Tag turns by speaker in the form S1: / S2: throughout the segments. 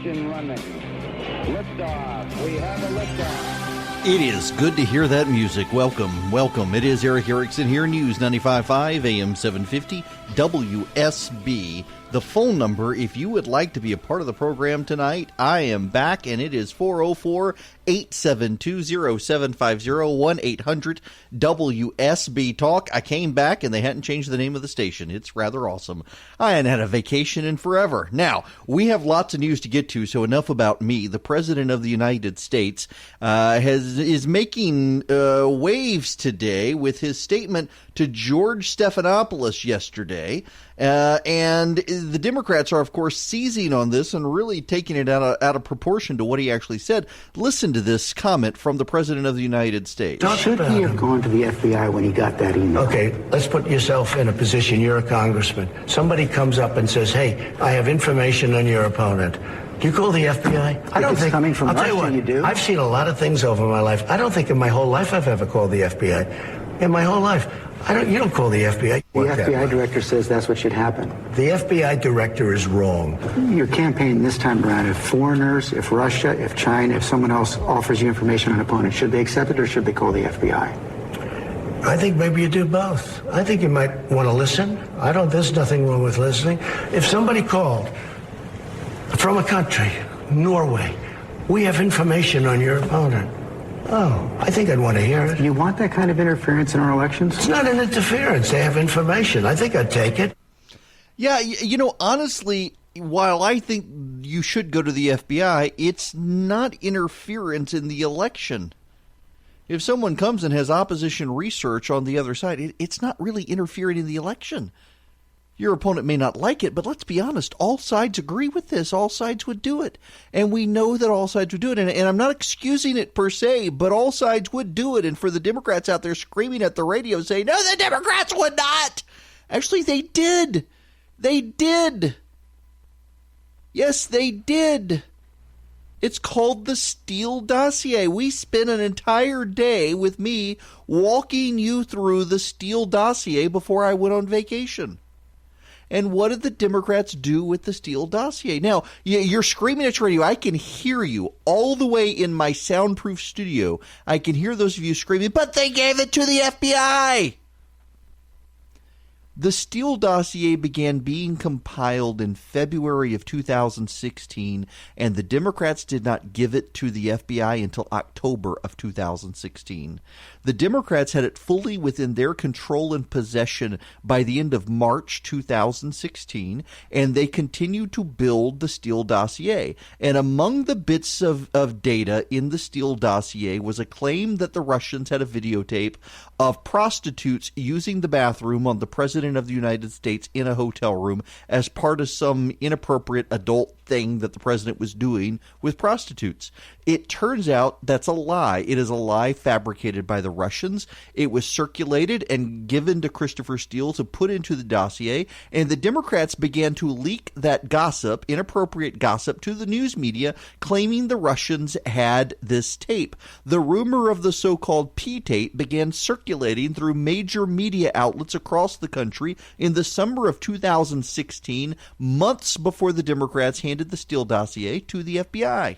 S1: Ignition running. Liftoff. We have a liftoff.
S2: It is good to hear that music. Welcome, welcome. It is Eric Erickson here, News 95.5, AM 750, WSB. The phone number, if you would like to be a part of the program tonight, I am back, and it is 404-872-0750, 1-800-WSB-TALK. I came back, and they hadn't changed the name of the station. It's rather awesome. I hadn't had a vacation in forever. Now, we have lots of news to get to, so enough about me. The President of the United States is making waves today with his statement to George Stephanopoulos yesterday. And the Democrats are, of course, seizing on this and really taking it out of proportion to what he actually said. Listen to this comment from the President of the United States.
S3: Should he have gone to the FBI when he got that email? Okay, let's put yourself in a position. You're a congressman. Somebody comes up and says, hey, I have information on your opponent. Do you call the FBI? I don't think coming from Russia, you do. I've seen a lot of things over my life. I don't think in my whole life I've ever called the FBI. In my whole life. You don't call the FBI. The FBI director says that's what should happen. The FBI director is wrong. Your campaign this time around, if foreigners, if Russia, if China, if someone else offers you information on an opponent, should they accept it or should they call the FBI? I think maybe you do both. I think you might want to listen. There's nothing wrong with listening. If somebody called from a country, Norway, we have information on your opponent. Oh, I think I'd want to hear it. You want that kind of interference in our elections? It's not an interference. They have information. I think I'd take it.
S2: Yeah, honestly, while I think you should go to the FBI, it's not interference in the election. If someone comes and has opposition research on the other side, it's not really interfering in the election. Your opponent may not like it, but let's be honest, all sides agree with this. All sides would do it. And we know that all sides would do it. And I'm not excusing it per se, but all sides would do it. And for the Democrats out there screaming at the radio saying, no, the Democrats would not. Actually, they did. They did. Yes, they did. It's called the Steele dossier. We spent an entire day with me walking you through the Steele dossier before I went on vacation. And what did the Democrats do with the Steele dossier? Now, you're screaming at your radio. I can hear you all the way in my soundproof studio. I can hear those of you screaming, but they gave it to the FBI. The Steele dossier began being compiled in February of 2016, and the Democrats did not give it to the FBI until October of 2016. The Democrats had it fully within their control and possession by the end of March 2016, and they continued to build the Steele dossier. And among the bits of data in the Steele dossier was a claim that the Russians had a videotape of prostitutes using the bathroom on the President of the United States in a hotel room as part of some inappropriate adult thing that the president was doing with prostitutes. It turns out that's a lie. It is a lie fabricated by the Russians. It was circulated and given to Christopher Steele to put into the dossier, and the Democrats began to leak that gossip, inappropriate gossip, to the news media, claiming the Russians had this tape. The rumor of the so-called P-tape began circulating through major media outlets across the country in the summer of 2016, months before the Democrats handed the Steele dossier to the FBI.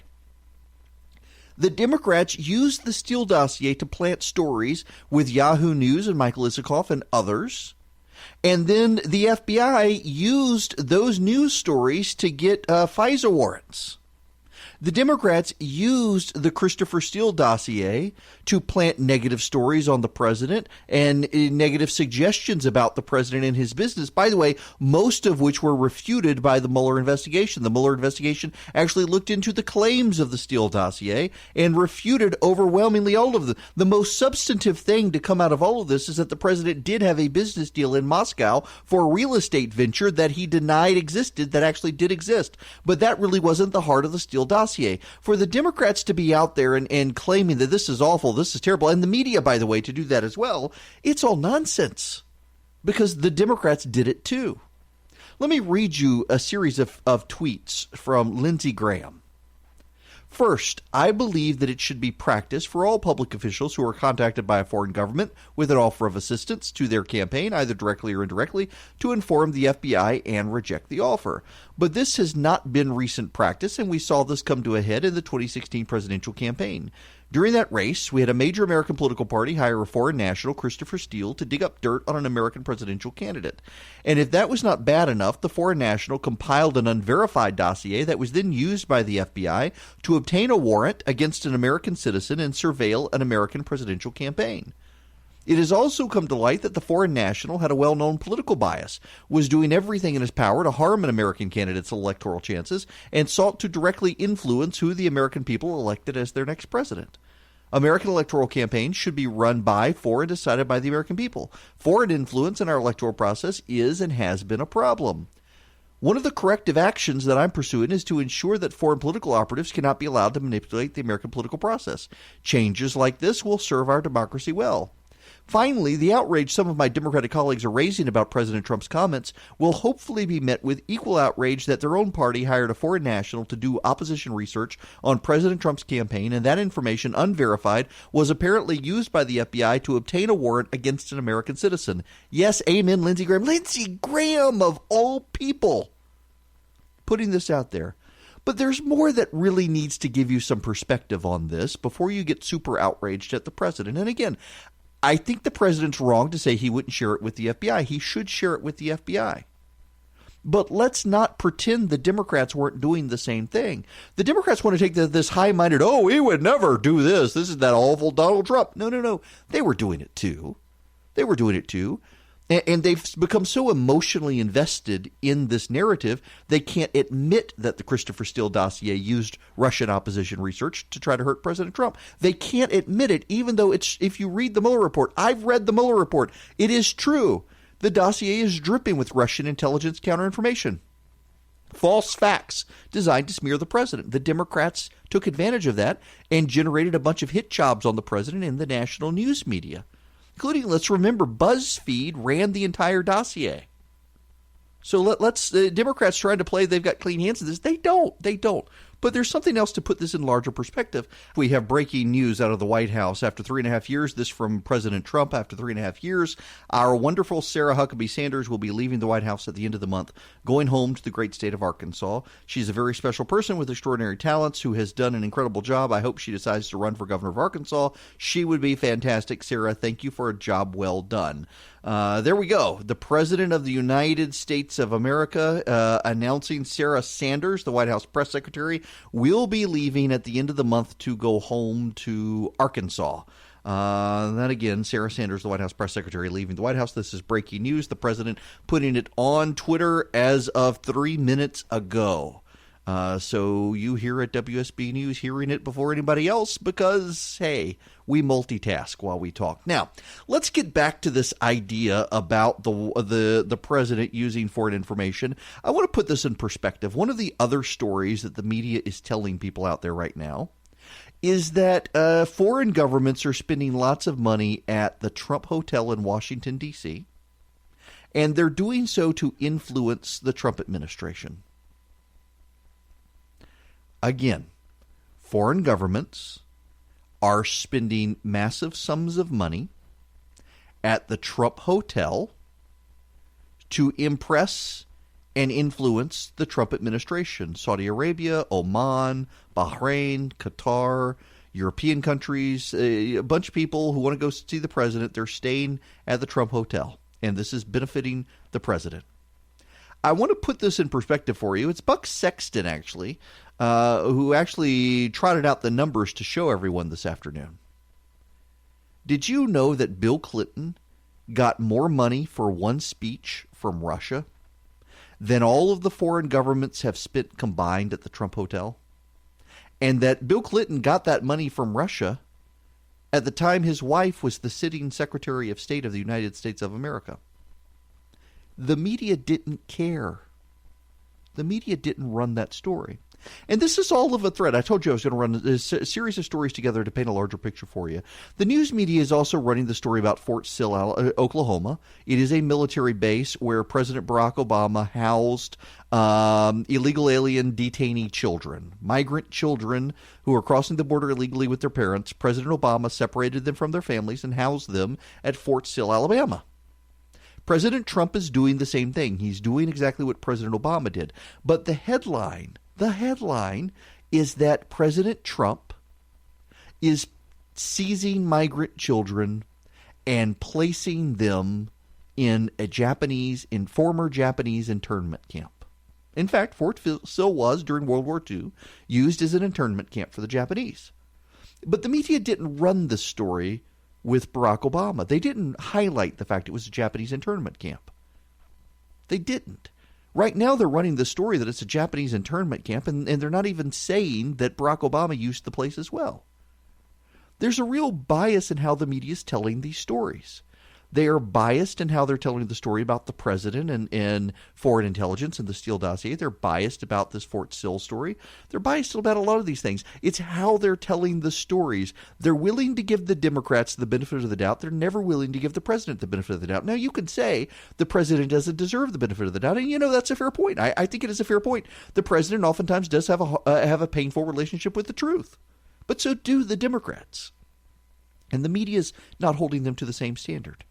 S2: The Democrats used the Steele dossier to plant stories with Yahoo News and Michael Isikoff and others. And then the FBI used those news stories to get FISA warrants. The Democrats used the Christopher Steele dossier to plant negative stories on the president and negative suggestions about the president and his business, by the way, most of which were refuted by the Mueller investigation. The Mueller investigation actually looked into the claims of the Steele dossier and refuted overwhelmingly all of them. The most substantive thing to come out of all of this is that the president did have a business deal in Moscow for a real estate venture that he denied existed that actually did exist. But that really wasn't the heart of the Steele dossier. For the Democrats to be out there and claiming that this is awful, this is terrible, and the media, by the way, to do that as well, it's all nonsense because the Democrats did it too. Let me read you a series of tweets from Lindsey Graham. First, I believe that it should be practice for all public officials who are contacted by a foreign government with an offer of assistance to their campaign, either directly or indirectly, to inform the FBI and reject the offer. But this has not been recent practice, and we saw this come to a head in the 2016 presidential campaign. During that race, we had a major American political party hire a foreign national, Christopher Steele, to dig up dirt on an American presidential candidate. And if that was not bad enough, the foreign national compiled an unverified dossier that was then used by the FBI to obtain a warrant against an American citizen and surveil an American presidential campaign. It has also come to light that the foreign national had a well-known political bias, was doing everything in his power to harm an American candidate's electoral chances, and sought to directly influence who the American people elected as their next president. American electoral campaigns should be run by, for, and decided by the American people. Foreign influence in our electoral process is and has been a problem. One of the corrective actions that I'm pursuing is to ensure that foreign political operatives cannot be allowed to manipulate the American political process. Changes like this will serve our democracy well. Finally, the outrage some of my Democratic colleagues are raising about President Trump's comments will hopefully be met with equal outrage that their own party hired a foreign national to do opposition research on President Trump's campaign, and that information, unverified, was apparently used by the FBI to obtain a warrant against an American citizen. Yes, amen, Lindsey Graham. Lindsey Graham, of all people, putting this out there. But there's more that really needs to give you some perspective on this before you get super outraged at the president. And again, I think the president's wrong to say he wouldn't share it with the FBI. He should share it with the FBI. But let's not pretend the Democrats weren't doing the same thing. The Democrats want to take this high-minded, oh, he would never do this. This is that awful Donald Trump. No. They were doing it too. And they've become so emotionally invested in this narrative, they can't admit that the Christopher Steele dossier used Russian opposition research to try to hurt President Trump. They can't admit it, even though if you read the Mueller report, I've read the Mueller report, it is true. The dossier is dripping with Russian intelligence counterinformation. False facts designed to smear the president. The Democrats took advantage of that and generated a bunch of hit jobs on the president in the national news media. Including, let's remember, BuzzFeed ran the entire dossier. So let's Democrats trying to play they've got clean hands in this. They don't. But there's something else to put this in larger perspective. We have breaking news out of the White House after 3.5 years. This from President Trump after 3.5 years. Our wonderful Sarah Huckabee Sanders will be leaving the White House at the end of the month, going home to the great state of Arkansas. She's a very special person with extraordinary talents who has done an incredible job. I hope she decides to run for governor of Arkansas. She would be fantastic. Sarah, thank you for a job well done. There we go. The President of the United States of America announcing Sarah Sanders, the White House press secretary, will be leaving at the end of the month to go home to Arkansas. Then again, Sarah Sanders, the White House press secretary, leaving the White House. This is breaking news. The president putting it on Twitter as of 3 minutes ago. So you here at WSB News hearing it before anybody else because, hey, we multitask while we talk. Now, let's get back to this idea about the president using foreign information. I want to put this in perspective. One of the other stories that the media is telling people out there right now is that foreign governments are spending lots of money at the Trump Hotel in Washington, D.C., and they're doing so to influence the Trump administration. Again, foreign governments are spending massive sums of money at the Trump Hotel to impress and influence the Trump administration. Saudi Arabia, Oman, Bahrain, Qatar, European countries, a bunch of people who want to go see the president, they're staying at the Trump Hotel, and this is benefiting the president. I want to put this in perspective for you. It's Buck Sexton, actually, who actually trotted out the numbers to show everyone this afternoon. Did you know that Bill Clinton got more money for one speech from Russia than all of the foreign governments have spent combined at the Trump Hotel? And that Bill Clinton got that money from Russia at the time his wife was the sitting Secretary of State of the United States of America. The media didn't care. The media didn't run that story. And this is all of a thread. I told you I was going to run a series of stories together to paint a larger picture for you. The news media is also running the story about Fort Sill, Oklahoma. It is a military base where President Barack Obama housed illegal alien detainee children, migrant children who are crossing the border illegally with their parents. President Obama separated them from their families and housed them at Fort Sill, Alabama. President Trump is doing the same thing. He's doing exactly what President Obama did. But the headline is that President Trump is seizing migrant children and placing them in former Japanese internment camp. In fact, Fort Sill was, during World War II, used as an internment camp for the Japanese. But the media didn't run the story with Barack Obama. They didn't highlight the fact it was a Japanese internment camp. They didn't. Right now, they're running the story that it's a Japanese internment camp, and they're not even saying that Barack Obama used the place as well. There's a real bias in how the media is telling these stories. They are biased in how they're telling the story about the president and foreign intelligence and the Steele dossier. They're biased about this Fort Sill story. They're biased about a lot of these things. It's how they're telling the stories. They're willing to give the Democrats the benefit of the doubt. They're never willing to give the president the benefit of the doubt. Now, you could say the president doesn't deserve the benefit of the doubt, and that's a fair point. I think it is a fair point. The president oftentimes does have a painful relationship with the truth, but so do the Democrats. And the media is not holding them to the same standard.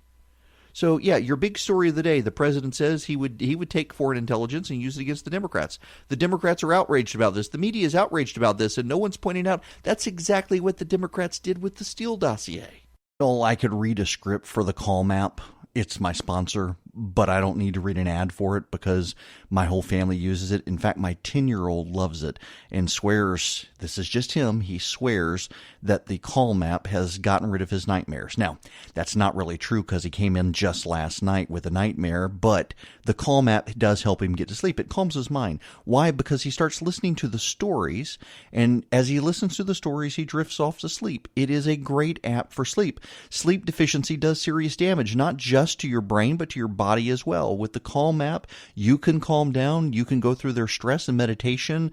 S2: So, yeah, your big story of the day, the president says he would take foreign intelligence and use it against the Democrats. The Democrats are outraged about this. The media is outraged about this, and no one's pointing out that's exactly what the Democrats did with the Steele dossier.
S4: Well, I could read a script for the Calm app. It's my sponsor, but I don't need to read an ad for it because my whole family uses it. In fact, my 10-year-old loves it and swears, this is just him, he swears that the Calm app has gotten rid of his nightmares. Now, that's not really true because he came in just last night with a nightmare, but the Calm app does help him get to sleep. It calms his mind. Why? Because he starts listening to the stories, and as he listens to the stories, he drifts off to sleep. It is a great app for sleep. Sleep deficiency does serious damage, not just to your brain, but to your body as well. With the Calm app, you can calm down. You can go through their stress and meditation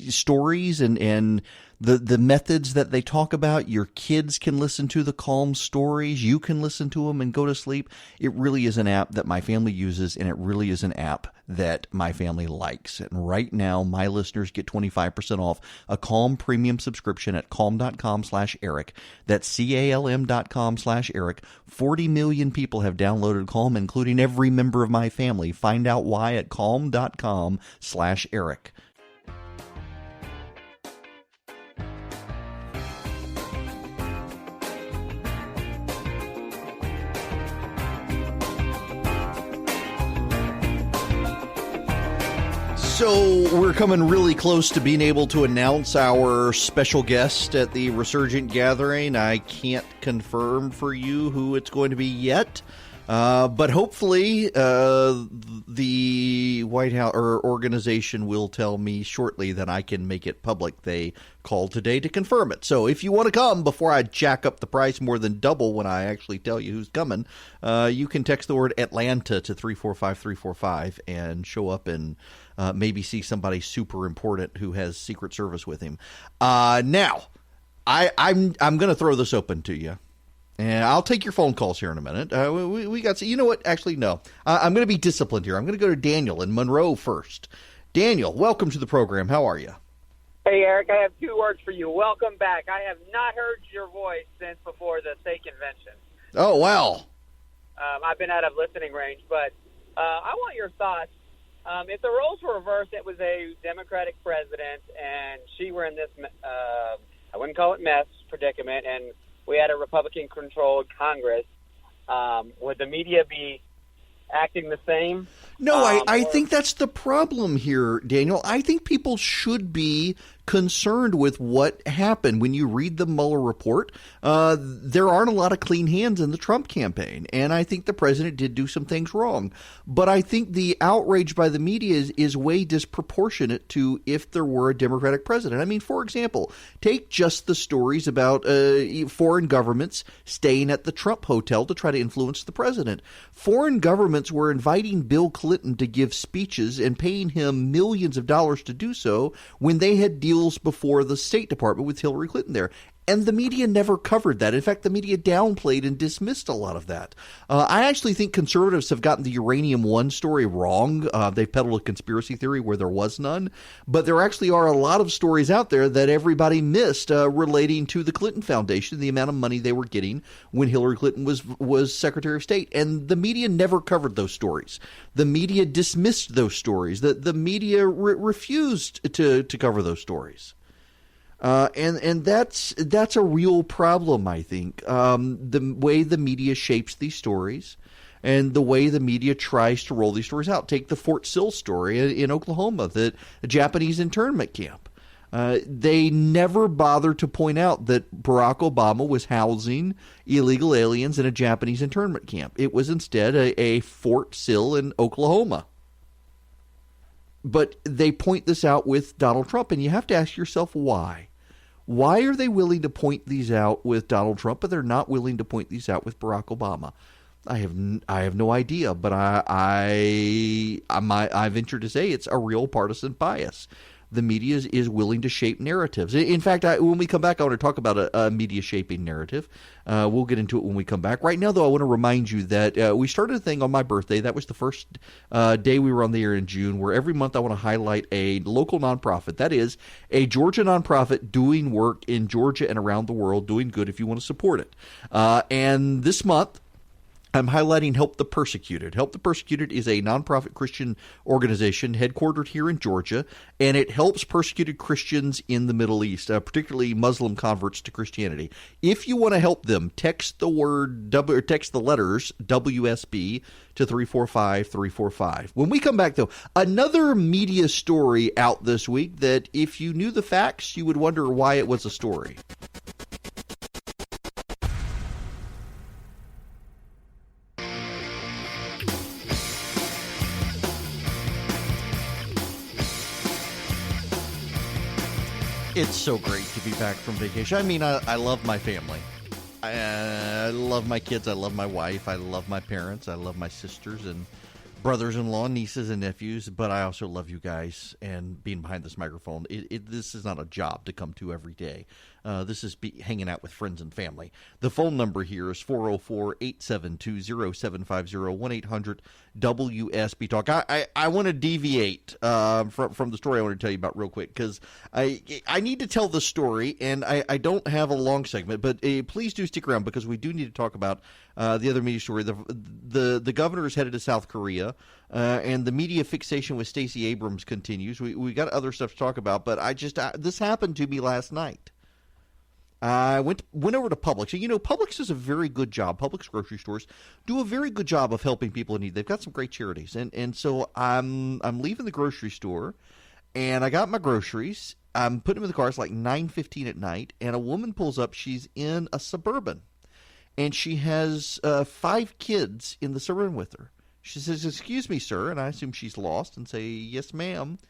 S4: stories and the methods that they talk about. Your kids can listen to the Calm stories. You can listen to them and go to sleep. It really is an app that my family uses, and it really is an app that my family likes. And right now, my listeners get 25% off a Calm premium subscription at calm.com/Eric. That's CALM.com/Eric. 40 million people have downloaded Calm, including every member of my family. Find out why at calm.com/Eric.
S2: So we're coming really close to being able to announce our special guest at the Resurgent Gathering. I can't confirm for you who it's going to be yet, but hopefully the White House or organization will tell me shortly that I can make it public. They called today to confirm it. So if you want to come before I jack up the price more than double when I actually tell you who's coming, you can text the word Atlanta to 345-345 and show up and maybe see somebody super important who has Secret Service with him. Now, I'm going to throw this open to you, and I'll take your phone calls here in a minute. We got, you know what? Actually, no. I'm going to be disciplined here. I'm going to go to Daniel in Monroe first. Daniel, welcome to the program. How are you?
S5: Hey, Eric, I have 2 words for you. Welcome back. I have not heard your voice since before the state convention.
S2: Oh, wow.
S5: I've been out of listening range, but I want your thoughts. If the roles were reversed, it was a Democratic president, and she were in this, I wouldn't call it mess, predicament, and we had a Republican-controlled Congress, would the media be acting the same?
S2: No, I think that's the problem here, Daniel. I think people should be concerned with what happened. When you read the Mueller report, there aren't a lot of clean hands in the Trump campaign, and I think the president did do some things wrong. But I think the outrage by the media is way disproportionate to if there were a Democratic president. I mean, for example, take just the stories about foreign governments staying at the Trump hotel to try to influence the president. Foreign governments were inviting Bill Clinton to give speeches and paying him millions of dollars to do so when they had deals before the State Department with Hillary Clinton there. And the media never covered that. In fact, the media downplayed and dismissed a lot of that. I actually think conservatives have gotten the Uranium One story wrong. They've peddled a conspiracy theory where there was none. But there actually are a lot of stories out there that everybody missed relating to the Clinton Foundation, the amount of money they were getting when Hillary Clinton was Secretary of State. And the media never covered those stories. The media dismissed those stories. The media refused to cover those stories. And that's a real problem, I think. The way the media shapes these stories and the way the media tries to roll these stories out. Take the Fort Sill story in Oklahoma, the Japanese internment camp. They never bothered to point out that Barack Obama was housing illegal aliens in a Japanese internment camp. It was instead a Fort Sill in Oklahoma. But they point this out with Donald Trump, and you have to ask yourself why. Why are they willing to point these out with Donald Trump, but they're not willing to point these out with Barack Obama? I have no idea, but I venture to say it's a real partisan bias. The media is willing to shape narratives. In fact, when we come back, I want to talk about a media shaping narrative. We'll get into it when we come back. Right now, though, I want to remind you that we started a thing on my birthday. That was the first day we were on the air in June, where every month I want to highlight a local nonprofit. That is, a Georgia nonprofit doing work in Georgia and around the world, doing good if you want to support it. And this month, I'm highlighting Help the Persecuted. Help the Persecuted is a nonprofit Christian organization headquartered here in Georgia, and it helps persecuted Christians in the Middle East, particularly Muslim converts to Christianity. If you want to help them, text the letters WSB to 345-345. When we come back, though, another media story out this week that if you knew the facts, you would wonder why it was a story. It's so great to be back from vacation. I mean, I love my family. I love my kids. I love my wife. I love my parents. I love my sisters and brothers-in-law, nieces and nephews. But I also love you guys and being behind this microphone. This is not a job to come to every day. This is hanging out with friends and family. The phone number here is 404-872-0750, 1-800-WSB Talk. I want to deviate from the story I want to tell you about real quick because I need to tell the story, and I don't have a long segment, but please do stick around because we do need to talk about the other media story. The governor is headed to South Korea, and the media fixation with Stacey Abrams continues. We got other stuff to talk about, but this happened to me last night. I went over to Publix. And, Publix does a very good job. Publix grocery stores do a very good job of helping people in need. They've got some great charities. And so I'm leaving the grocery store, and I got my groceries. I'm putting them in the car. It's like 9:15 at night, and a woman pulls up. She's in a Suburban, and she has 5 kids in the Suburban with her. She says, "Excuse me, sir," and I assume she's lost and say, "Yes, ma'am."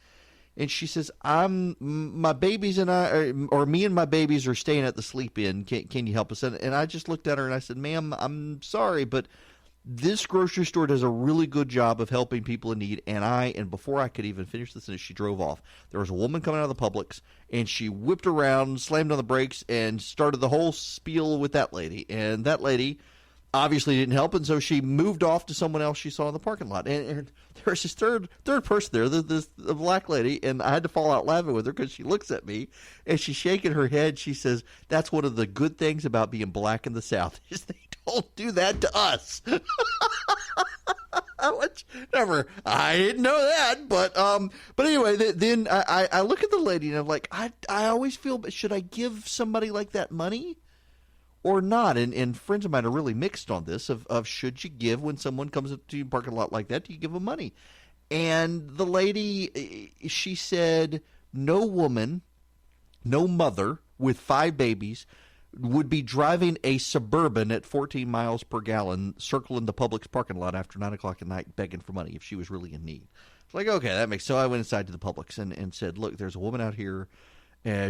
S2: And she says, my babies and I, or me and my babies are staying at the Sleep Inn. Can you help us? And I just looked at her and I said, "Ma'am, I'm sorry, but this grocery store does a really good job of helping people in need." And before I could even finish the sentence, she drove off. There was a woman coming out of the Publix, and she whipped around, slammed on the brakes, and started the whole spiel with that lady. And that lady obviously didn't help, and so she moved off to someone else she saw in the parking lot. And there was this third person there, the black lady, and I had to fall out laughing with her because she looks at me, and she's shaking her head. She says, "That's one of the good things about being black in the South is they don't do that to us." Which, never, I didn't know that, but anyway, then I look at the lady, and I'm like, I always feel, should I give somebody like that money? Or not, and friends of mine are really mixed on this of should you give when someone comes up to you in a parking lot like that, do you give them money? And the lady, she said, "No woman no mother with 5 babies would be driving a Suburban at 14 miles per gallon, circling the Publix parking lot after 9 o'clock at night, begging for money if she was really in need. It's like, okay, that makes. So I went inside to the Publix and said, look, there's a woman out here.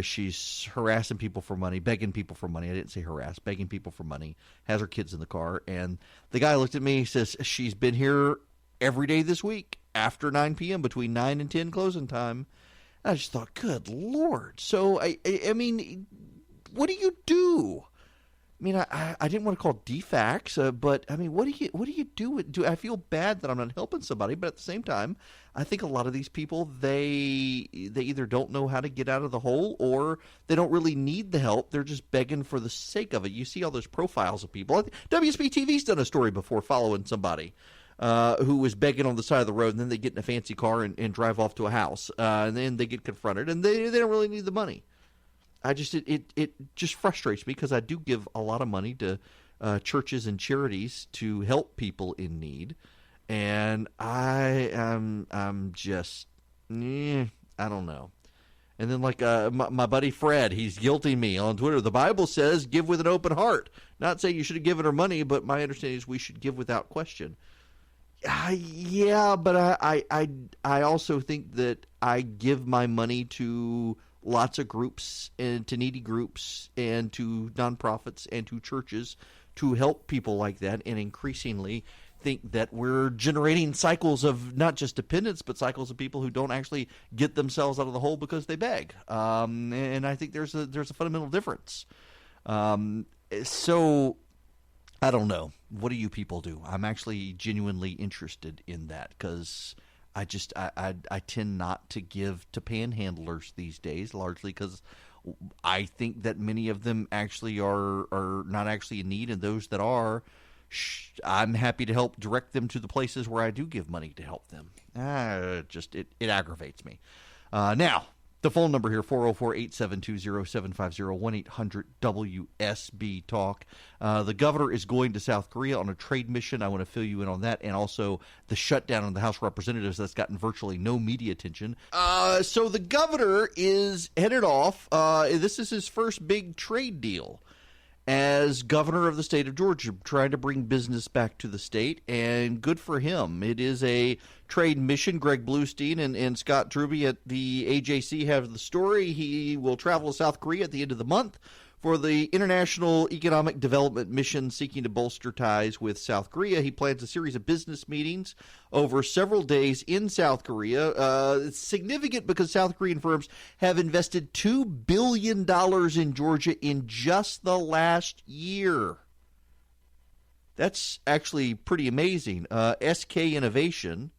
S2: She's harassing people for money, begging people for money. I didn't say harass, begging people for money. Has her kids in the car, and the guy looked at me. He says she's been here every day this week after 9 p.m. between 9 and 10 closing time. And I just thought, good Lord. So I mean, what do you do? I mean, I didn't want to call defacts, but I mean, what do you do? I feel bad that I'm not helping somebody, but at the same time, I think a lot of these people they either don't know how to get out of the hole or they don't really need the help. They're just begging for the sake of it. You see all those profiles of people. WSB TV's done a story before following somebody who was begging on the side of the road, and then they get in a fancy car and drive off to a house, and then they get confronted, and they don't really need the money. It just frustrates me because I do give a lot of money to churches and charities to help people in need, and I'm just I don't know. And then like my buddy Fred, he's guilting me on Twitter. The Bible says give with an open heart. Not saying you should have given her money, but my understanding is we should give without question. Yeah, but I also think that I give my money to lots of groups and to needy groups and to nonprofits and to churches to help people like that, and increasingly think that we're generating cycles of not just dependence but cycles of people who don't actually get themselves out of the hole because they beg. And I think there's a fundamental difference. So I don't know. What do you people do? I'm actually genuinely interested in that because I tend not to give to panhandlers these days, largely because I think that many of them actually are not actually in need, and those that are, I'm happy to help direct them to the places where I do give money to help them. It aggravates me. Now, the phone number here, 404-872-0750, 1-800-WSB-TALK. The governor is going to South Korea on a trade mission. I want to fill you in on that, and also the shutdown in the House of Representatives that's gotten virtually no media attention. So the governor is headed off. This is his first big trade deal as governor of the state of Georgia, trying to bring business back to the state, and good for him. It is a trade mission. Greg Bluestein and Scott Truby at the AJC have the story. He will travel to South Korea at the end of the month for the International Economic Development Mission seeking to bolster ties with South Korea. He plans a series of business meetings over several days in South Korea. It's significant because South Korean firms have invested $2 billion in Georgia in just the last year. That's actually pretty amazing. SK Innovation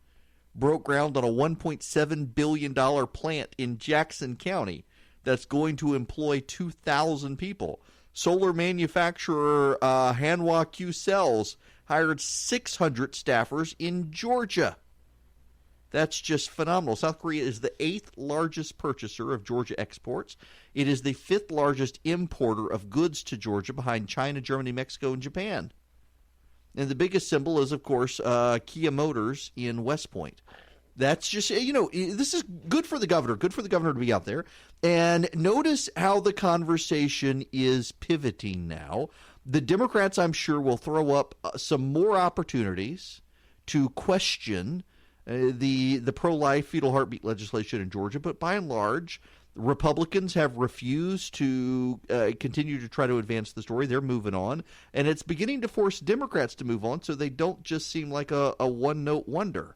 S2: broke ground on a $1.7 billion plant in Jackson County that's going to employ 2,000 people. Solar manufacturer Hanwha Q Cells hired 600 staffers in Georgia. That's just phenomenal. South Korea is the 8th largest purchaser of Georgia exports. It is the 5th largest importer of goods to Georgia behind China, Germany, Mexico, and Japan. And the biggest symbol is, of course, Kia Motors in West Point. That's just, this is good for the governor. Good for the governor to be out there. And notice how the conversation is pivoting now. The Democrats, I'm sure, will throw up some more opportunities to question the pro-life fetal heartbeat legislation in Georgia. But by and large, Republicans have refused to continue to try to advance the story. They're moving on. And it's beginning to force Democrats to move on so they don't just seem like a one-note wonder.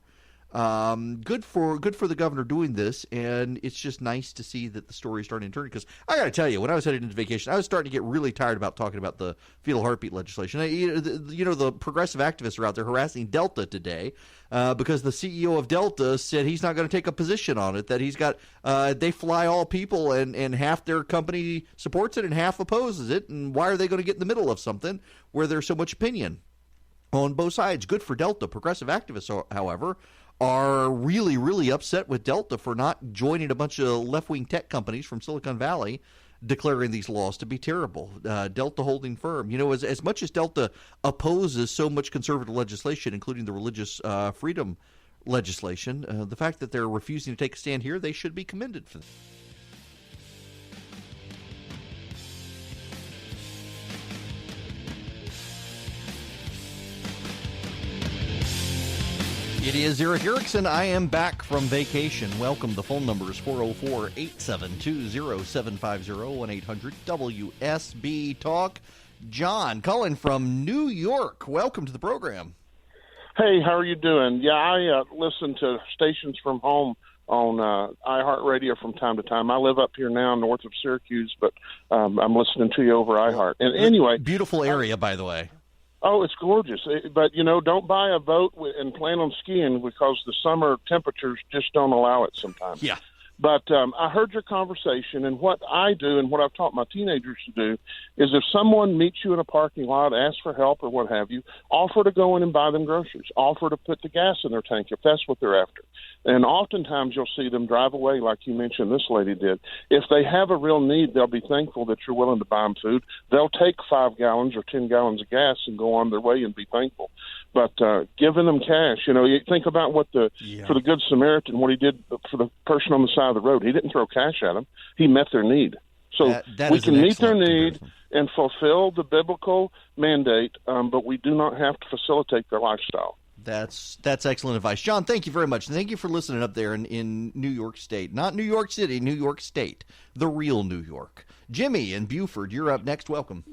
S2: Good for the governor doing this, and it's just nice to see that the story is starting to turn. Because I got to tell you, when I was headed into vacation, I was starting to get really tired about talking about the fetal heartbeat legislation. The progressive activists are out there harassing Delta today because the CEO of Delta said he's not going to take a position on it. That he's got they fly all people, and half their company supports it and half opposes it. And why are they going to get in the middle of something where there's so much opinion on both sides? Good for Delta. Progressive activists, however, are really, really upset with Delta for not joining a bunch of left-wing tech companies from Silicon Valley declaring these laws to be terrible. Delta holding firm. As much as Delta opposes so much conservative legislation, including the religious freedom legislation, the fact that they're refusing to take a stand here, they should be commended for that. It is Eric Erickson. I am back from vacation. Welcome. The phone number is 404-872-0750, 1-800-WSB Talk. John, calling from New York. Welcome to the program.
S6: Hey, how are you doing? Yeah, I listen to stations from home on iHeartRadio from time to time. I live up here now north of Syracuse, but I'm listening to you over iHeart. And anyway,
S2: beautiful area, by the way.
S6: Oh, it's gorgeous. But, don't buy a boat and plan on skiing because the summer temperatures just don't allow it sometimes.
S2: Yeah.
S6: But I heard your conversation, and what I do and what I've taught my teenagers to do is if someone meets you in a parking lot, asks for help or what have you, offer to go in and buy them groceries. Offer to put the gas in their tank if that's what they're after. And oftentimes you'll see them drive away like you mentioned this lady did. If they have a real need, they'll be thankful that you're willing to buy them food. They'll take 5 gallons or 10 gallons of gas and go on their way and be thankful. But giving them cash, you think about what for the Good Samaritan, what he did for the person on the side of the road. He didn't throw cash at them. He met their need. So
S2: that
S6: we can meet their need and fulfill the biblical mandate, but we do not have to facilitate their lifestyle.
S2: That's excellent advice. John, thank you very much. And thank you for listening up there in New York State. Not New York City, New York State. The real New York. Jimmy in Buford, you're up next. Welcome.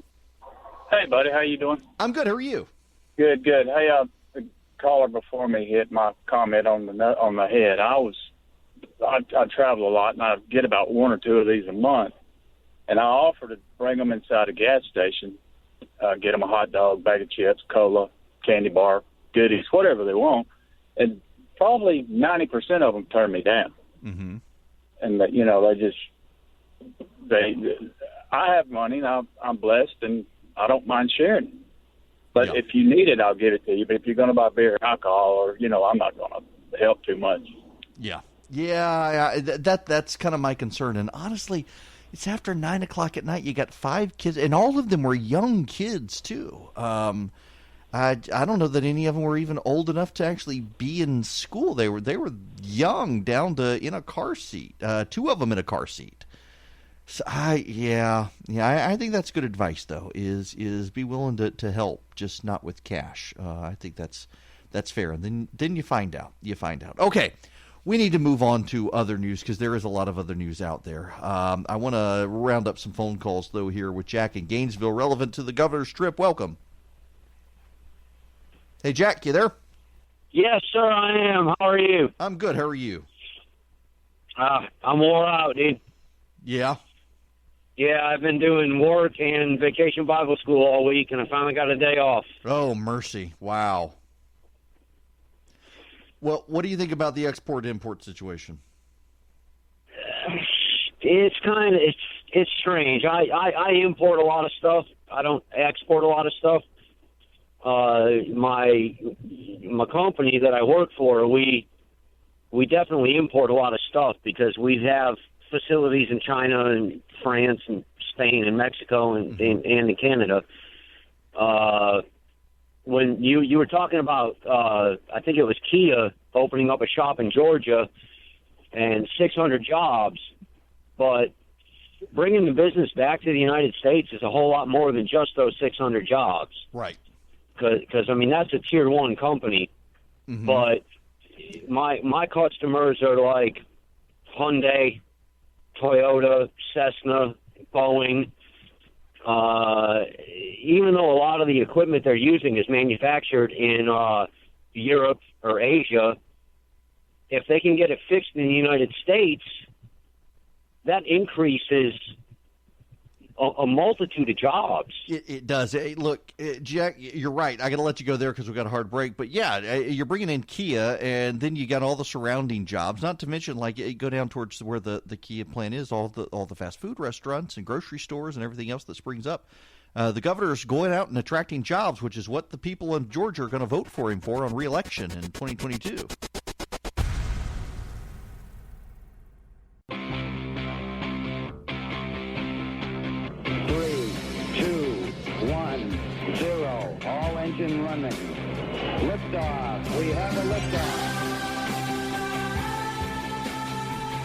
S7: Hey, buddy. How you doing?
S2: I'm good. How are you?
S7: Good. Hey, the caller before me hit my comment on the head. I travel a lot, and I get about 1 or 2 of these a month. And I offer to bring them inside a gas station, get them a hot dog, bag of chips, cola, candy bar, goodies, whatever they want. And probably 90% of them turn me down.
S2: Mm-hmm.
S7: And, I have money, and I'm blessed, and I don't mind sharing it. But if you need it, I'll give it to you. But if you're going to buy beer or alcohol, or, I'm not going to help too much.
S2: Yeah. Yeah, that's kind of my concern. And honestly, it's after 9 o'clock at night. You got 5 kids, and all of them were young kids, too. I don't know that any of them were even old enough to actually be in school. They were young, down to in a car seat. 2 of them in a car seat. So I think that's good advice, though, is be willing to help, just not with cash. I think that's fair. And then you find out. Okay, we need to move on to other news because there is a lot of other news out there. I want to round up some phone calls, though, here with Jack in Gainesville, relevant to the governor's trip. Welcome. Hey, Jack, you there?
S8: Yes, sir, I am. How are you?
S2: I'm good. How are you?
S8: I'm wore out, dude.
S2: Yeah?
S8: Yeah, I've been doing work and vacation Bible school all week, and I finally got a day off.
S2: Oh, mercy. Wow. Well, what do you think about the export-import situation?
S8: It's it's strange. I import a lot of stuff. I don't export a lot of stuff. My company that I work for, we definitely import a lot of stuff because we have facilities in China and France and Spain and Mexico and in Canada. When you were talking about, I think it was Kia opening up a shop in Georgia and 600 jobs, but bringing the business back to the United States is a whole lot more than just those 600 jobs.
S2: Right.
S8: Because that's a tier 1 company. Mm-hmm. But my customers are like Hyundai, Toyota, Cessna, Boeing. Even though a lot of the equipment they're using is manufactured in Europe or Asia, if they can get it fixed in the United States, that increases a multitude of jobs.
S2: It does. Hey, look, Jack, you're right. I got to let you go there because we've got a hard break. But yeah, you're bringing in Kia, and then you got all the surrounding jobs. Not to mention, like, you go down towards where the Kia plant is, all the fast food restaurants and grocery stores and everything else that springs up. The governor's going out and attracting jobs, which is what the people in Georgia are going to vote for him for on re-election in 2022.
S1: Engine running. Liftoff. We have a liftoff.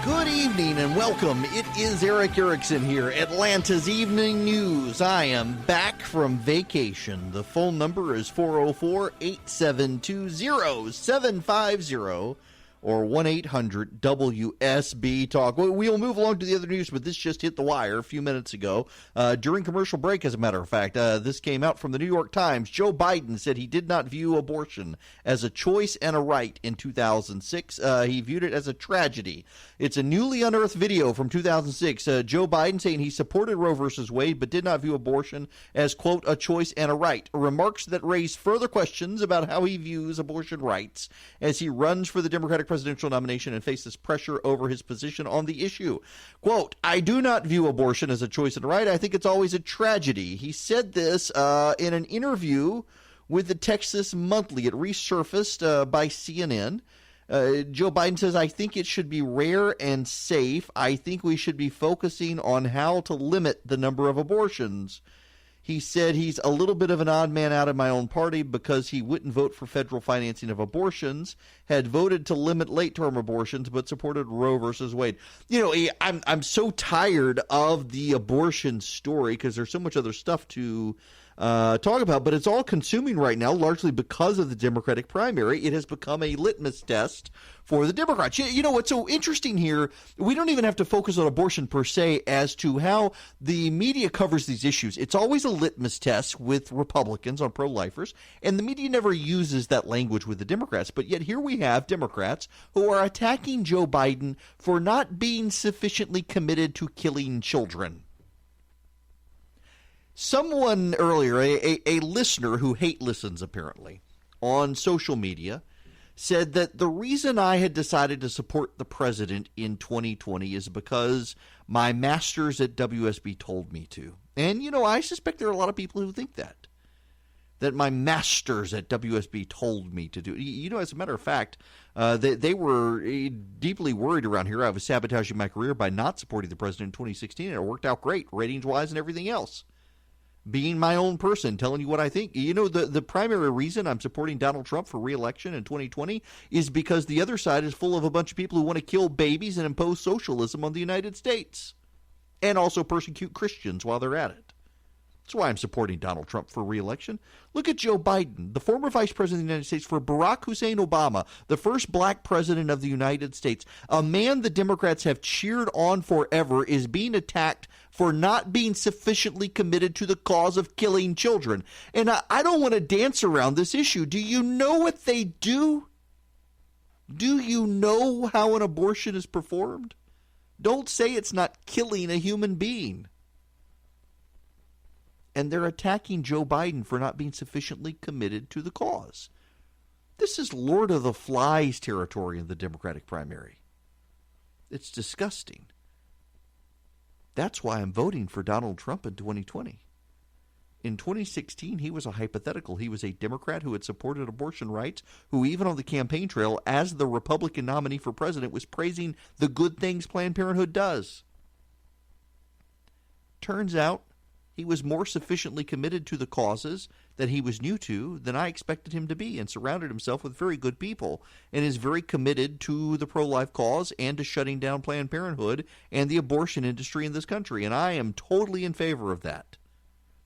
S2: Good evening and welcome. It is Eric Erickson here, Atlanta's Evening News. I am back from vacation. The phone number is 404-872-0750 or 1-800-WSB-TALK. We'll move along to the other news, but this just hit the wire a few minutes ago. During commercial break, as a matter of fact, this came out from the New York Times. Joe Biden said he did not view abortion as a choice and a right in 2006. He viewed it as a tragedy. It's a newly unearthed video from 2006. Joe Biden saying he supported Roe v. Wade, but did not view abortion as, quote, a choice and a right. Remarks that raise further questions about how he views abortion rights as he runs for the Democratic presidential nomination and faces pressure over his position on the issue. Quote, I do not view abortion as a choice and a right. I think it's always a tragedy. He said this in an interview with the Texas Monthly. It resurfaced by CNN. Joe Biden says, I think it should be rare and safe. I think we should be focusing on how to limit the number of abortions. He said he's a little bit of an odd man out of my own party because he wouldn't vote for federal financing of abortions, had voted to limit late-term abortions, but supported Roe versus Wade. You know, I'm so tired of the abortion story because there's so much other stuff to talk about, but it's all consuming right now, largely because of the Democratic primary. It has become a litmus test for the Democrats. You know what's so interesting here? We don't even have to focus on abortion per se as to how the media covers these issues. It's always a litmus test with Republicans on pro-lifers, and the media never uses that language with the Democrats. But yet here we have Democrats who are attacking Joe Biden for not being sufficiently committed to killing children. Someone earlier, a listener who hate listens apparently, on social media, said that the reason I had decided to support the president in 2020 is because my masters at WSB told me to. And, you know, I suspect there are a lot of people who think that my masters at WSB told me to do it. You know, as a matter of fact, they were deeply worried around here. I was sabotaging my career by not supporting the president in 2016, and it worked out great, ratings-wise and everything else. Being my own person, telling you what I think. You know, the primary reason I'm supporting Donald Trump for re-election in 2020 is because the other side is full of a bunch of people who want to kill babies and impose socialism on the United States and also persecute Christians while they're at it. That's why I'm supporting Donald Trump for re-election. Look at Joe Biden, the former vice president of the United States for Barack Hussein Obama, the first black president of the United States. A man the Democrats have cheered on forever is being attacked for not being sufficiently committed to the cause of killing children. And I don't want to dance around this issue. Do you know what they do? Do you know how an abortion is performed? Don't say it's not killing a human being. And they're attacking Joe Biden for not being sufficiently committed to the cause. This is Lord of the Flies territory in the Democratic primary. It's disgusting. That's why I'm voting for Donald Trump in 2020. In 2016, he was a hypothetical. He was a Democrat who had supported abortion rights, who even on the campaign trail, as the Republican nominee for president, was praising the good things Planned Parenthood does. Turns out, he was more sufficiently committed to the causes that he was new to than I expected him to be, and surrounded himself with very good people, and is very committed to the pro-life cause and to shutting down Planned Parenthood and the abortion industry in this country, and I am totally in favor of that.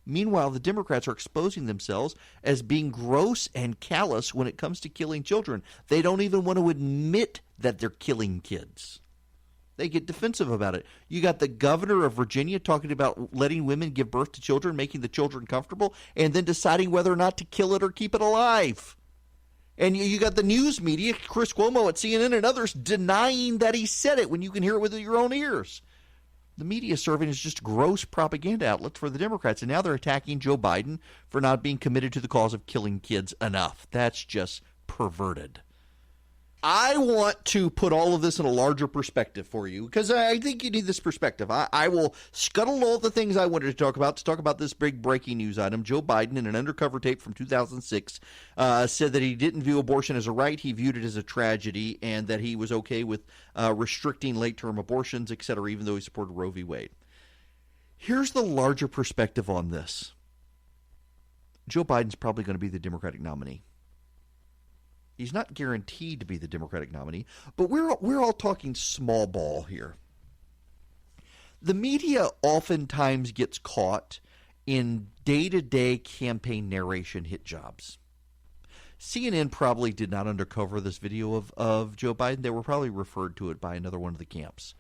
S2: Meanwhile, the Democrats are exposing themselves as being gross and callous when it comes to killing children. They don't even want to admit that they're killing kids. They get defensive about it. You got the governor of Virginia talking about letting women give birth to children, making the children comfortable, and then deciding whether or not to kill it or keep it alive. And you got the news media, Chris Cuomo at CNN and others, denying that he said it when you can hear it with your own ears. The media serving as just gross propaganda outlets for the Democrats, and now they're attacking Joe Biden for not being committed to the cause of killing kids enough. That's just perverted. I want to put all of this in a larger perspective for you because I think you need this perspective. I will scuttle all the things I wanted to talk about this big breaking news item. Joe Biden, in an undercover tape from 2006, said that he didn't view abortion as a right. He viewed it as a tragedy, and that he was okay with restricting late-term abortions, etc., even though he supported Roe v. Wade. Here's the larger perspective on this. Joe Biden's probably going to be the Democratic nominee. He's not guaranteed to be the Democratic nominee, but we're all talking small ball here. The media oftentimes gets caught in day-to-day campaign narration hit jobs. CNN probably did not undercover this video of Joe Biden. They were probably referred to it by another one of the camps.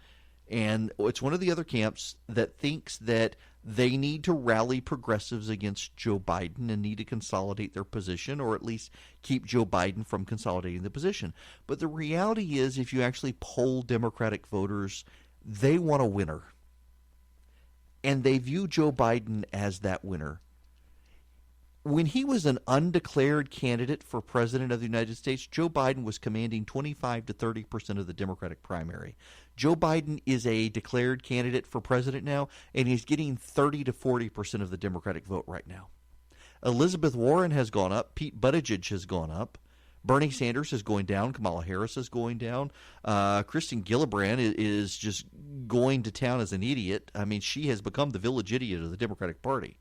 S2: And it's one of the other camps that thinks that they need to rally progressives against Joe Biden and need to consolidate their position, or at least keep Joe Biden from consolidating the position. But the reality is, if you actually poll Democratic voters, they want a winner. And they view Joe Biden as that winner. When he was an undeclared candidate for president of the United States, Joe Biden was commanding 25 to 30% of the Democratic primary. Joe Biden is a declared candidate for president now, and he's getting 30 to 40% of the Democratic vote right now. Elizabeth Warren has gone up. Pete Buttigieg has gone up. Bernie Sanders is going down. Kamala Harris is going down. Kristen Gillibrand is just going to town as an idiot. I mean, she has become the village idiot of the Democratic Party.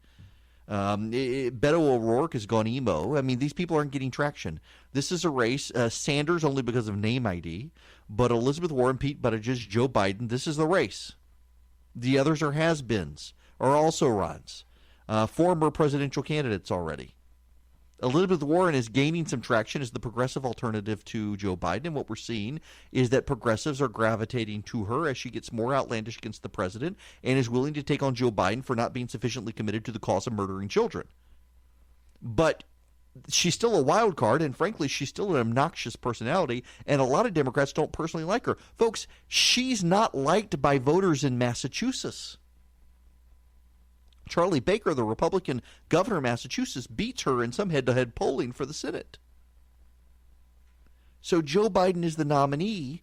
S2: Beto O'Rourke has gone emo. I mean, these people aren't getting traction. This is a race. Sanders only because of name ID, but Elizabeth Warren, Pete Buttigieg, Joe Biden, this is the race. The others are has-beens, or also runs, former presidential candidates already. Elizabeth Warren is gaining some traction as the progressive alternative to Joe Biden, and what we're seeing is that progressives are gravitating to her as she gets more outlandish against the president and is willing to take on Joe Biden for not being sufficiently committed to the cause of murdering children. But she's still a wild card, and frankly, she's still an obnoxious personality, and a lot of Democrats don't personally like her. Folks, she's not liked by voters in Massachusetts. Charlie Baker, the Republican governor of Massachusetts, beats her in some head-to-head polling for the Senate. So Joe Biden is the nominee,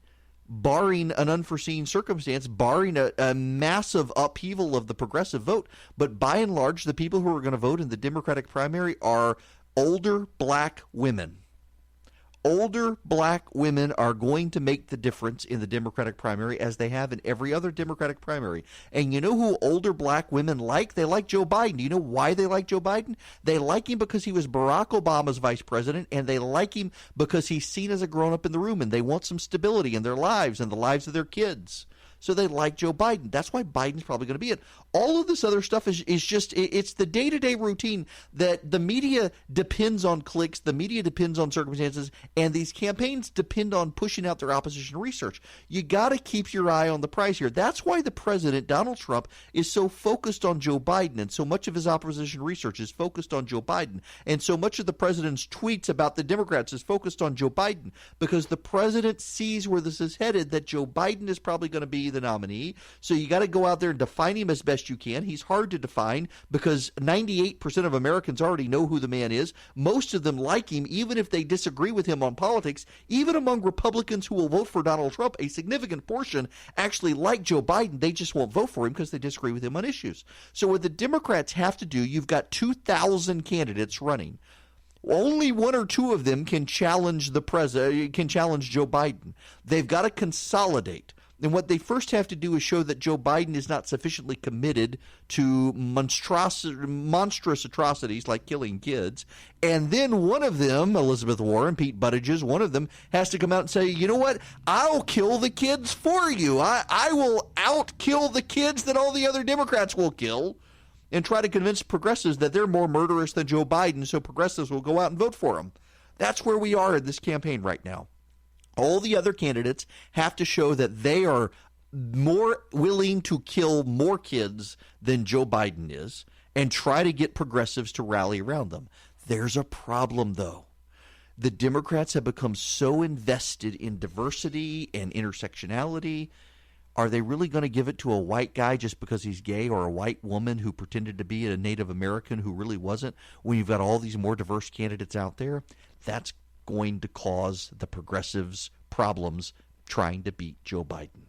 S2: barring an unforeseen circumstance, barring a massive upheaval of the progressive vote. But by and large, the people who are going to vote in the Democratic primary are older black women. Older black women are going to make the difference in the Democratic primary, as they have in every other Democratic primary. And you know who older black women like? They like Joe Biden. Do you know why they like Joe Biden? They like him because he was Barack Obama's vice president, and they like him because he's seen as a grown-up in the room, and they want some stability in their lives and the lives of their kids. So they like Joe Biden. That's why Biden's probably going to be it. All of this other stuff is just, it's the day-to-day routine that the media depends on clicks, the media depends on circumstances, and these campaigns depend on pushing out their opposition research. You got to keep your eye on the prize here. That's why the president, Donald Trump, is so focused on Joe Biden, and so much of his opposition research is focused on Joe Biden, and so much of the president's tweets about the Democrats is focused on Joe Biden, because the president sees where this is headed, that Joe Biden is probably going to be the nominee. So you got to go out there and define him as best you can. He's hard to define because 98% of Americans already know who the man is. Most of them like him, even if they disagree with him on politics. Even among Republicans who will vote for Donald Trump, a significant portion actually like Joe Biden. They just won't vote for him because they disagree with him on issues. So what the Democrats have to do, you've got 2,000 candidates running. Only one or two of them can challenge the can challenge Joe Biden. They've got to consolidate. And what they first have to do is show that Joe Biden is not sufficiently committed to monstrous atrocities like killing kids. And then one of them, Elizabeth Warren, Pete Buttigieg, one of them has to come out and say, you know what, I'll kill the kids for you. I will out-kill the kids that all the other Democrats will kill, and try to convince progressives that they're more murderous than Joe Biden, so progressives will go out and vote for him. That's where we are in this campaign right now. All the other candidates have to show that they are more willing to kill more kids than Joe Biden is and try to get progressives to rally around them. There's a problem, though. The Democrats have become so invested in diversity and intersectionality. Are they really going to give it to a white guy just because he's gay, or a white woman who pretended to be a Native American who really wasn't, when you've got all these more diverse candidates out there? That's going to cause the progressives problems trying to beat Joe Biden.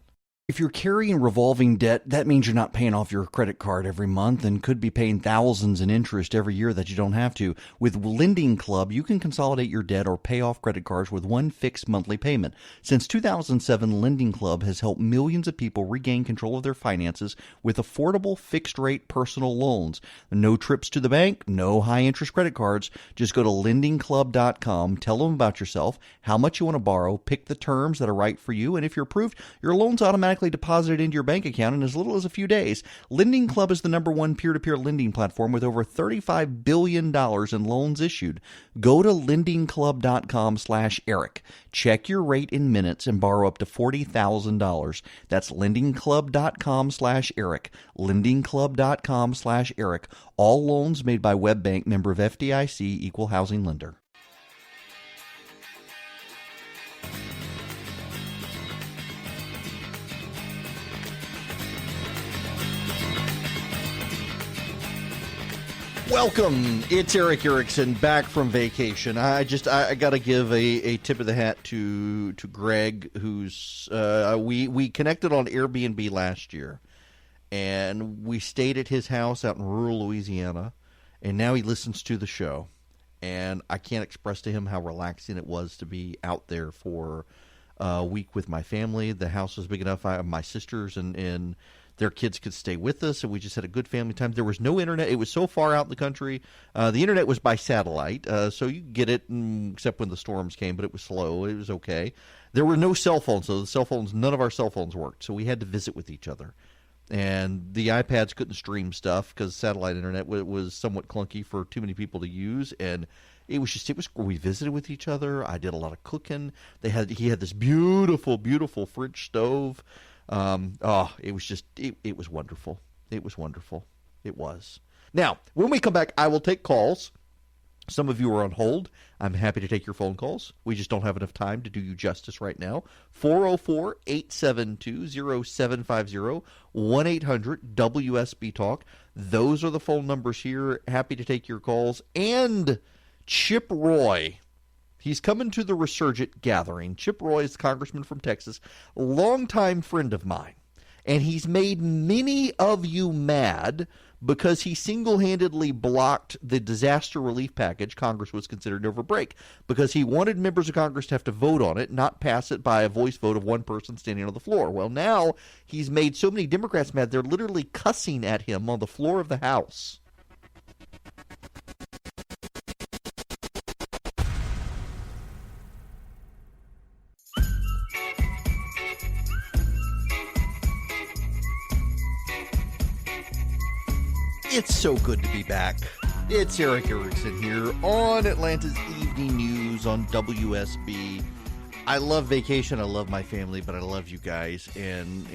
S4: If you're carrying revolving debt, that means you're not paying off your credit card every month and could be paying thousands in interest every year that you don't have to. With Lending Club, you can consolidate your debt or pay off credit cards with one fixed monthly payment. Since 2007, Lending Club has helped millions of people regain control of their finances with affordable fixed-rate personal loans. No trips to the bank, no high-interest credit cards. Just go to lendingclub.com, tell them about yourself, how much you want to borrow, pick the terms that are right for you, and if you're approved, your loan's automatically deposited into your bank account in as little as a few days. Lending Club is the #1 peer-to-peer lending platform with over $35 billion in loans issued. Go to lendingclub.com/Eric. Check your rate in minutes and borrow up to $40,000. That's lendingclub.com/Eric. lendingclub.com/Eric. All loans made by WebBank, member of FDIC, equal housing lender. Welcome. It's Eric Erickson back from vacation. I got to give a tip of the hat to Greg, who's we connected on Airbnb last year, and we stayed at his house out in rural Louisiana, and now he listens to the show, and I can't express to him how relaxing it was to be out there for a week with my family. The house was big enough. My sisters and their kids could stay with us, and we just had a good family time. There was no internet. It was so far out in the country. The internet was by satellite, so you could get it, except when the storms came, but it was slow. It was okay. There were no cell phones, so none of our cell phones worked, so we had to visit with each other. And the iPads couldn't stream stuff because satellite internet was somewhat clunky for too many people to use, and we visited with each other. I did a lot of cooking. He had this beautiful, beautiful French stove. It was wonderful. It was wonderful. It was. Now, when we come back, I will take calls. Some of you are on hold. I'm happy to take your phone calls. We just don't have enough time to do you justice right now. 404-872-0750, 1-800-WSB-TALK. Those are the phone numbers here. Happy to take your calls. And Chip Roy. He's coming to the Resurgent gathering. Chip Roy is the congressman from Texas, a longtime friend of mine. And he's made many of you mad because he single-handedly blocked the disaster relief package Congress was considering over break because he wanted members of Congress to have to vote on it, not pass it by a voice vote of one person standing on the floor. Well, now he's made so many Democrats mad, they're literally cussing at him on the floor of the House. It's so good to be back. It's Eric Erickson here on Atlanta's Evening News on WSB. I love vacation. I love my family, but I love you guys. And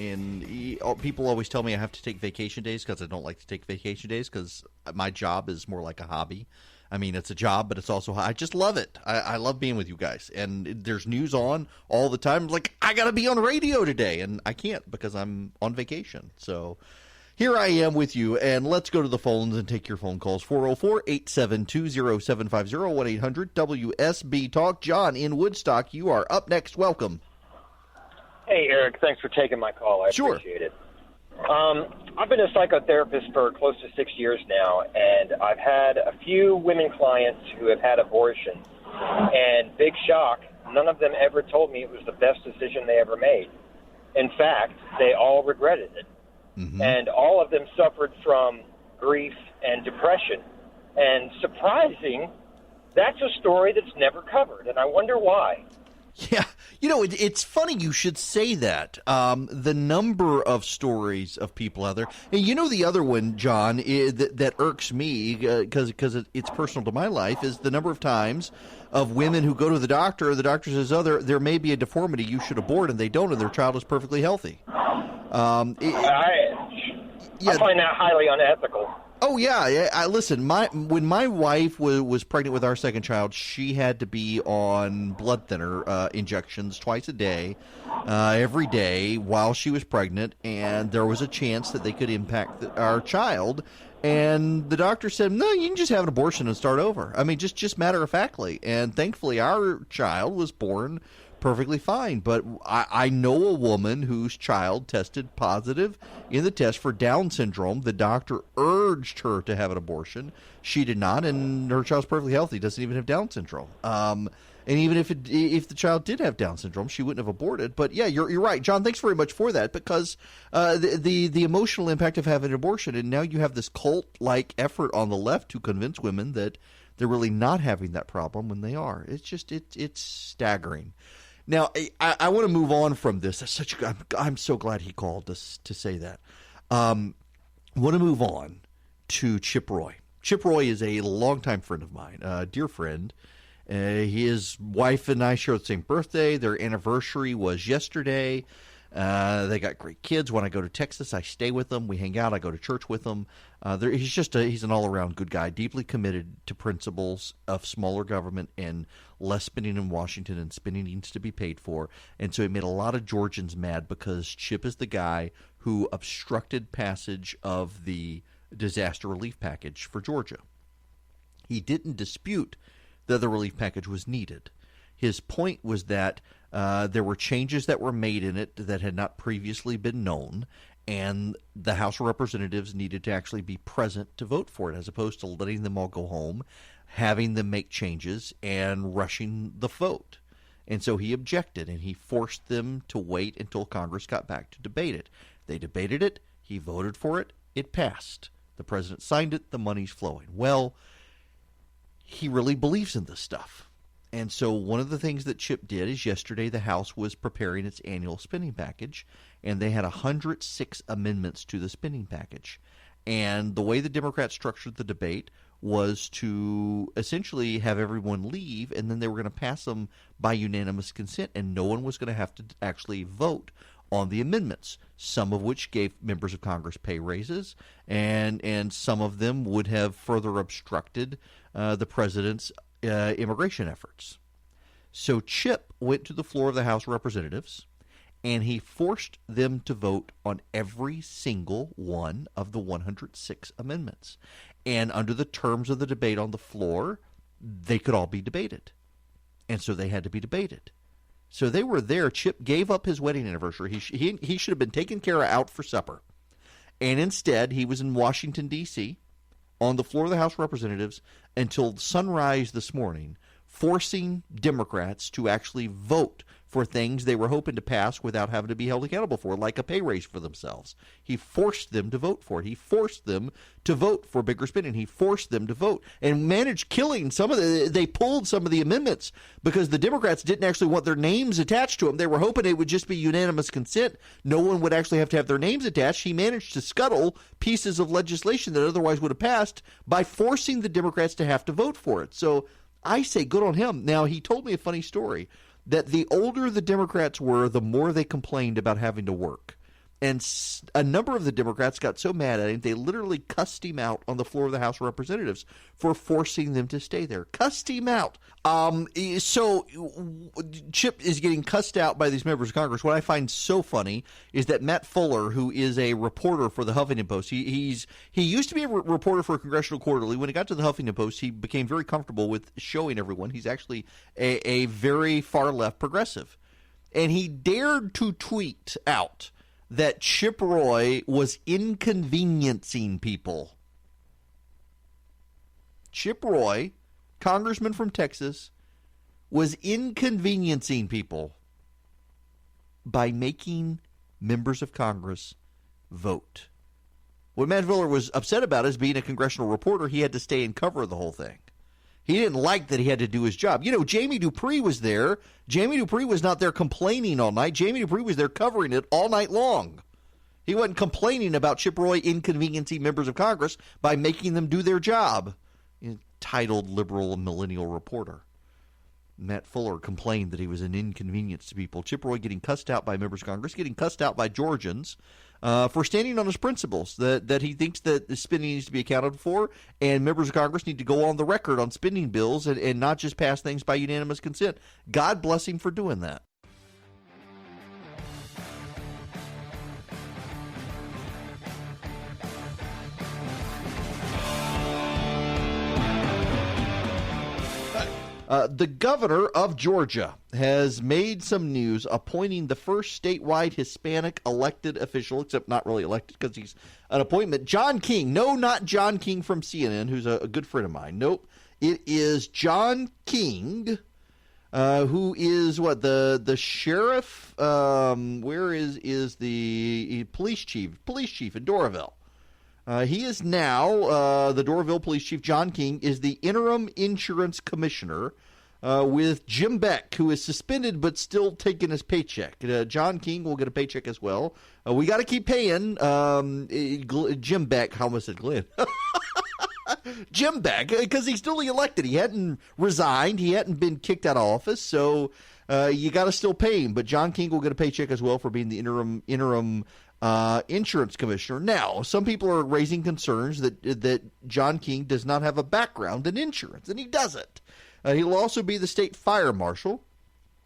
S4: people always tell me I have to take vacation days because I don't like to take vacation days because my job is more like a hobby. I mean, it's a job, but it's also, I just love it. I love being with you guys. And there's news on all the time. Like, I got to be on radio today, and I can't because I'm on vacation. So here I am with you, and let's go to the phones and take your phone calls. 404-872-0750, 1-800-WSB-TALK. John in Woodstock, you are up next. Welcome.
S9: Hey, Eric. Thanks for taking my call. I appreciate it. I've been a psychotherapist for close to 6 years now, and I've had a few women clients who have had abortions. And big shock, none of them ever told me it was the best decision they ever made. In fact, they all regretted it. Mm-hmm. And all of them suffered from grief and depression. And surprising, that's a story that's never covered, and I wonder why.
S2: Yeah, it's funny you should say that. The number of stories of people out there. And the other one, John, that irks me because it's personal to my life is the number of times of women who go to the doctor. The doctor says, there may be a deformity, you should abort, and they don't, and their child is perfectly healthy.
S9: I find that highly unethical.
S2: Oh, yeah. Listen, when my wife was pregnant with our second child, she had to be on blood thinner injections twice a day, every day while she was pregnant, and there was a chance that they could impact our child. And the doctor said, no, you can just have an abortion and start over. I mean, just matter-of-factly. And thankfully, our child was born perfectly fine. But I know a woman whose child tested positive in the test for Down syndrome. The doctor urged her to have an abortion. She did not, and her child's perfectly healthy, doesn't even have Down syndrome. And even if the child did have Down syndrome, she wouldn't have aborted. But yeah, you're right, John. Thanks very much for that, because the emotional impact of having an abortion, and now you have this cult-like effort on the left to convince women that they're really not having that problem when they are. It's just it's staggering. Now I want to move on from this. I'm so glad he called to say that. I want to move on to Chip Roy. Chip Roy is a longtime friend of mine, a dear friend. His wife and I share the same birthday. Their anniversary was yesterday. They got great kids. When I go to Texas, I stay with them. We hang out. I go to church with them. He's an all-around good guy, deeply committed to principles of smaller government and less spending in Washington, and spending needs to be paid for. And so he made a lot of Georgians mad because Chip is the guy who obstructed passage of the disaster relief package for Georgia. He didn't dispute that the relief package was needed. His point was that there were changes that were made in it that had not previously been known, and the House of Representatives needed to actually be present to vote for it, as opposed to letting them all go home, having them make changes, and rushing the vote. And so he objected, and he forced them to wait until Congress got back to debate it. They debated it. He voted for it. It passed. The president signed it. The money's flowing. Well, he really believes in this stuff. And so one of the things that Chip did is yesterday the House was preparing its annual spending package, and they had 106 amendments to the spending package. And the way the Democrats structured the debate was to essentially have everyone leave, and then they were going to pass them by unanimous consent, and no one was going to have to actually vote on the amendments, some of which gave members of Congress pay raises, and some of them would have further obstructed the president's immigration efforts. So Chip went to the floor of the House of Representatives, and he forced them to vote on every single one of the 106 amendments. And under the terms of the debate on the floor, they could all be debated. And so they had to be debated. So they were there. Chip gave up his wedding anniversary. He should have been taken care of out for supper. And instead, he was in Washington, D.C., on the floor of the House of Representatives until sunrise this morning, forcing Democrats to actually vote for things they were hoping to pass without having to be held accountable for, like a pay raise for themselves. He forced them to vote for it. He forced them to vote for bigger spending. He forced them to vote and managed killing some of they pulled some of the amendments because the Democrats didn't actually want their names attached to them. They were hoping it would just be unanimous consent. No one would actually have to have their names attached. He managed to scuttle pieces of legislation that otherwise would have passed by forcing the Democrats to have to vote for it. So I say good on him. Now, he told me a funny story that the older the Democrats were, the more they complained about having to work. And a number of the Democrats got so mad at him, they literally cussed him out on the floor of the House of Representatives for forcing them to stay there. Cussed him out. So Chip is getting cussed out by these members of Congress. What I find so funny is that Matt Fuller, who is a reporter for the Huffington Post, he used to be a reporter for Congressional Quarterly. When he got to the Huffington Post, he became very comfortable with showing everyone he's actually a very far-left progressive. And he dared to tweet out that Chip Roy was inconveniencing people. Chip Roy, congressman from Texas, was inconveniencing people by making members of Congress vote. What Matt Fuller was upset about is being a congressional reporter, he had to stay and cover the whole thing. He didn't like that he had to do his job. You know, Jamie Dupree was there. Jamie Dupree was not there complaining all night. Jamie Dupree was there covering it all night long. He wasn't complaining about Chip Roy inconveniencing members of Congress by making them do their job. Entitled liberal millennial reporter. Matt Fuller complained that he was an inconvenience to people. Chip Roy getting cussed out by members of Congress, getting cussed out by Georgians for standing on his principles, that he thinks that the spending needs to be accounted for, and members of Congress need to go on the record on spending bills and not just pass things by unanimous consent. God bless him for doing that. The governor of Georgia has made some news appointing the first statewide Hispanic elected official, except not really elected because he's an appointment, John King. No, not John King from CNN, who's a good friend of mine. Nope. It is John King, who is the sheriff? Where is the police chief in Doraville? He is now the Doraville police chief. John King is the interim insurance commissioner with Jim Beck, who is suspended but still taking his paycheck. John King will get a paycheck as well. We got to keep paying Jim Beck. How much is Glenn? Jim Beck, because he's duly elected. He hadn't resigned. He hadn't been kicked out of office, so you got to still pay him. But John King will get a paycheck as well for being the interim insurance commissioner. Now, some people are raising concerns that John King does not have a background in insurance, and he doesn't. He'll also be the state fire marshal.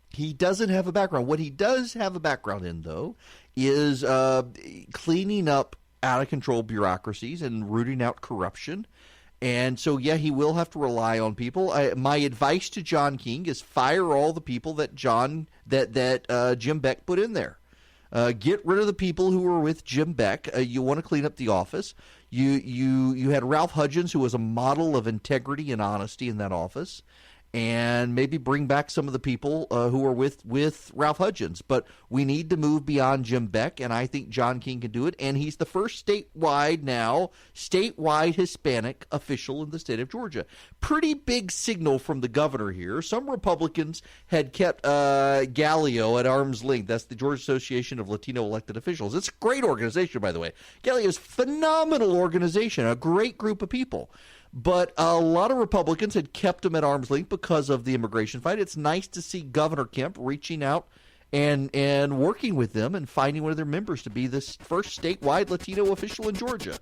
S2: He doesn't have a background. What he does have a background in, though, is cleaning up out-of-control bureaucracies and rooting out corruption. And so, yeah, he will have to rely on people. My advice to John King is fire all the people that Jim Beck put in there. Get rid of the people who were with Jim Beck. You want to clean up the office. You had Ralph Hudgens, who was a model of integrity and honesty in that office, and maybe bring back some of the people who were with Ralph Hudgens. But we need to move beyond Jim Beck, and I think John King can do it. And he's the first statewide Hispanic official in the state of Georgia. Pretty big signal from the governor here. Some Republicans had kept Gallio at arm's length. That's the Georgia Association of Latino Elected Officials. It's a great organization, by the way. Gallio's a phenomenal organization, a great group of people. But a lot of Republicans had kept them at arm's length because of the immigration fight. It's nice to see Governor Kemp reaching out and working with them and finding one of their members to be this first statewide Latino official in Georgia.